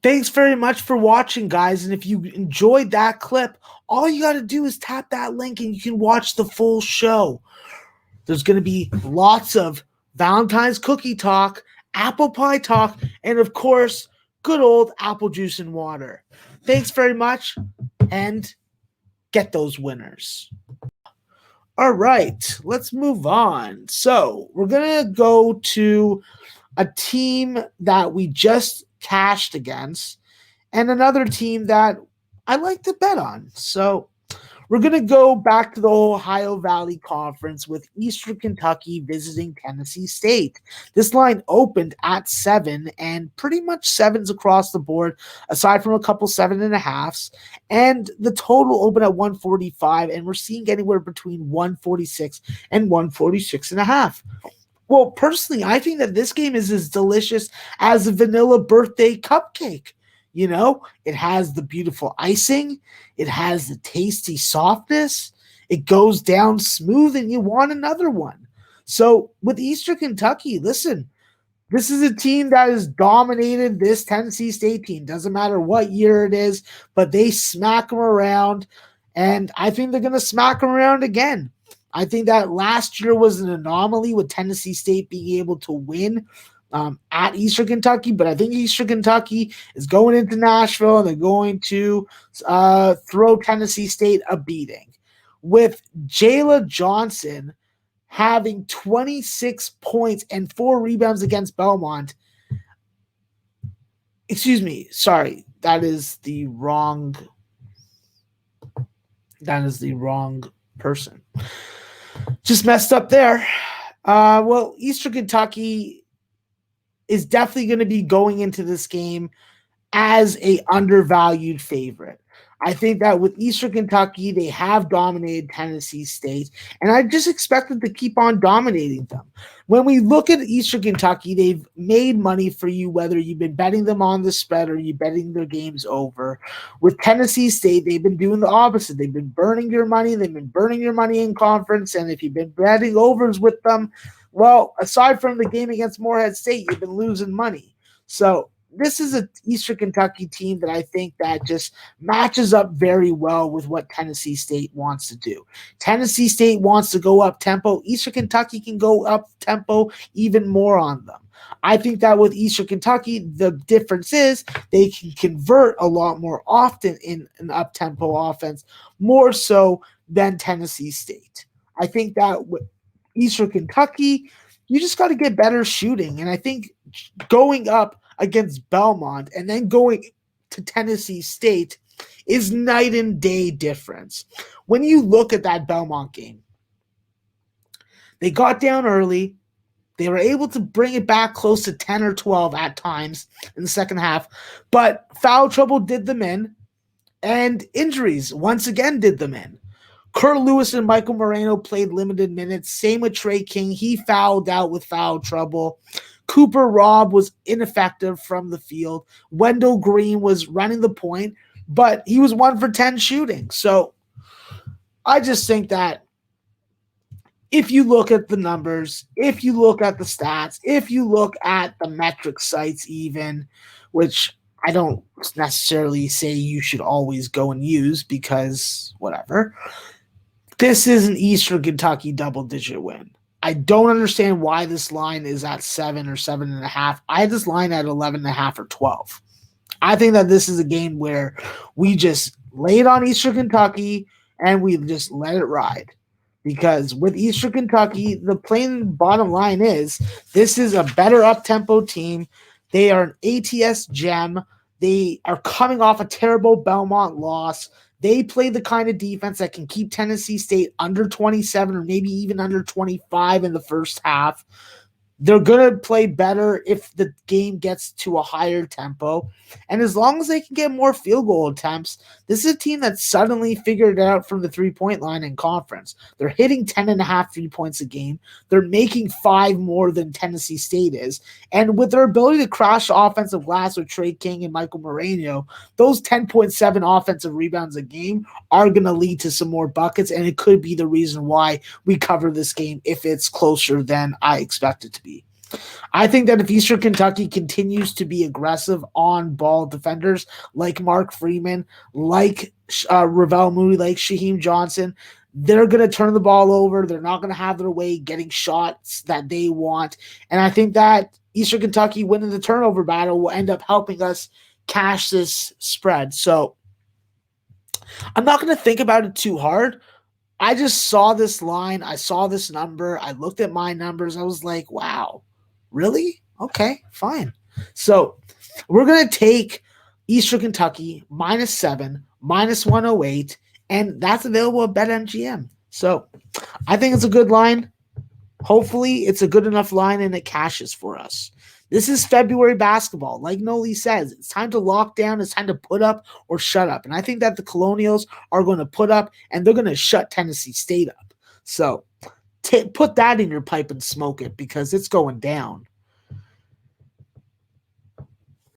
Thanks very much for watching, guys. And if you enjoyed that clip, all you got to do is tap that link and you can watch the full show. There's going to be lots of Valentine's cookie talk, apple pie talk, and of course, good old apple juice and water. Thanks very much, and get those winners. All right, let's move on. So, we're going to go to a team that we just cashed against and another team that I like to bet on. So, we're going to go back to the Ohio Valley Conference with Eastern Kentucky visiting Tennessee State. This line opened at 7, and pretty much sevens across the board, aside from a couple 7.5s. And the total opened at 145, and we're seeing anywhere between 146 and 146.5. Well, personally, I think that this game is as delicious as a vanilla birthday cupcake. You know, it has the beautiful icing, it has the tasty softness, it goes down smooth, and you want another one. So, with Eastern Kentucky, listen, this is a team that has dominated this Tennessee State team. Doesn't matter what year it is, but they smack them around, and I think they're going to smack them around again. I think that last year was an anomaly with Tennessee State being able to win at Eastern Kentucky, but I think Eastern Kentucky is going into Nashville and they're going to throw Tennessee State a beating. With Jayla Johnson having 26 points and 4 rebounds against Belmont. Excuse me, sorry, that is the wrong person. Just messed up there. Well, Eastern Kentucky is definitely going to be going into this game as a undervalued favorite. I think that with Eastern Kentucky, they have dominated Tennessee State, and I just expect them to keep on dominating them. When we look at Eastern Kentucky, they've made money for you, whether you've been betting them on the spread or you're betting their games over. With Tennessee State, they've been doing the opposite. They've been burning your money. They've been burning your money in conference, and if you've been betting overs with them, well, aside from the game against Morehead State, you've been losing money. So this is an Eastern Kentucky team that I think that just matches up very well with what Tennessee State wants to do. Tennessee State wants to go up tempo. Eastern Kentucky can go up tempo even more on them. I think that with Eastern Kentucky, the difference is they can convert a lot more often in an up tempo offense, more so than Tennessee State. I think that with Eastern Kentucky, you just got to get better shooting. And I think going up against Belmont and then going to Tennessee State is night and day difference. When you look at that Belmont game, they got down early. They were able to bring it back close to 10 or 12 at times in the second half, but foul trouble did them in, and injuries once again did them in. Kurt Lewis and Michael Moreno played limited minutes. Same with Trey King. He fouled out with foul trouble. Cooper Robb was ineffective from the field. Wendell Green was running the point, but he was 1 for 10 shooting. So I just think that if you look at the numbers, if you look at the stats, if you look at the metric sites even, which I don't necessarily say you should always go and use because whatever, this is an Eastern Kentucky double-digit win. I don't understand why this line is at 7 or 7.5. I had this line at 11.5 or 12. I think that this is a game where we just lay it on Eastern Kentucky and we just let it ride. Because with Eastern Kentucky, the plain bottom line is this is a better up-tempo team. They are an ATS gem. They are coming off a terrible Belmont loss. They play the kind of defense that can keep Tennessee State under 27 or maybe even under 25 in the first half. They're going to play better if the game gets to a higher tempo. And as long as they can get more field goal attempts, this is a team that suddenly figured it out from the three-point line in conference. They're hitting 10.5 3 points a game. They're making 5 more than Tennessee State is. And with their ability to crash the offensive glass with Trey King and Michael Moreno, those 10.7 offensive rebounds a game are going to lead to some more buckets, and it could be the reason why we cover this game if it's closer than I expect it to be. I think that if Eastern Kentucky continues to be aggressive on ball defenders like Mark Freeman, like Ravel Moody, like Shaheem Johnson, they're going to turn the ball over. They're not going to have their way getting shots that they want. And I think that Eastern Kentucky winning the turnover battle will end up helping us cash this spread. So I'm not going to think about it too hard. I just saw this line. I saw this number. I looked at my numbers. I was like, wow, really? Okay, fine. So we're going to take Eastern Kentucky -7, -108, and that's available at BetMGM. So I think it's a good line. Hopefully, it's a good enough line and it cashes for us. This is February basketball. Like Noli says, it's time to lock down. It's time to put up or shut up. And I think that the Colonials are going to put up and they're going to shut Tennessee State up. So put that in your pipe and smoke it because it's going down.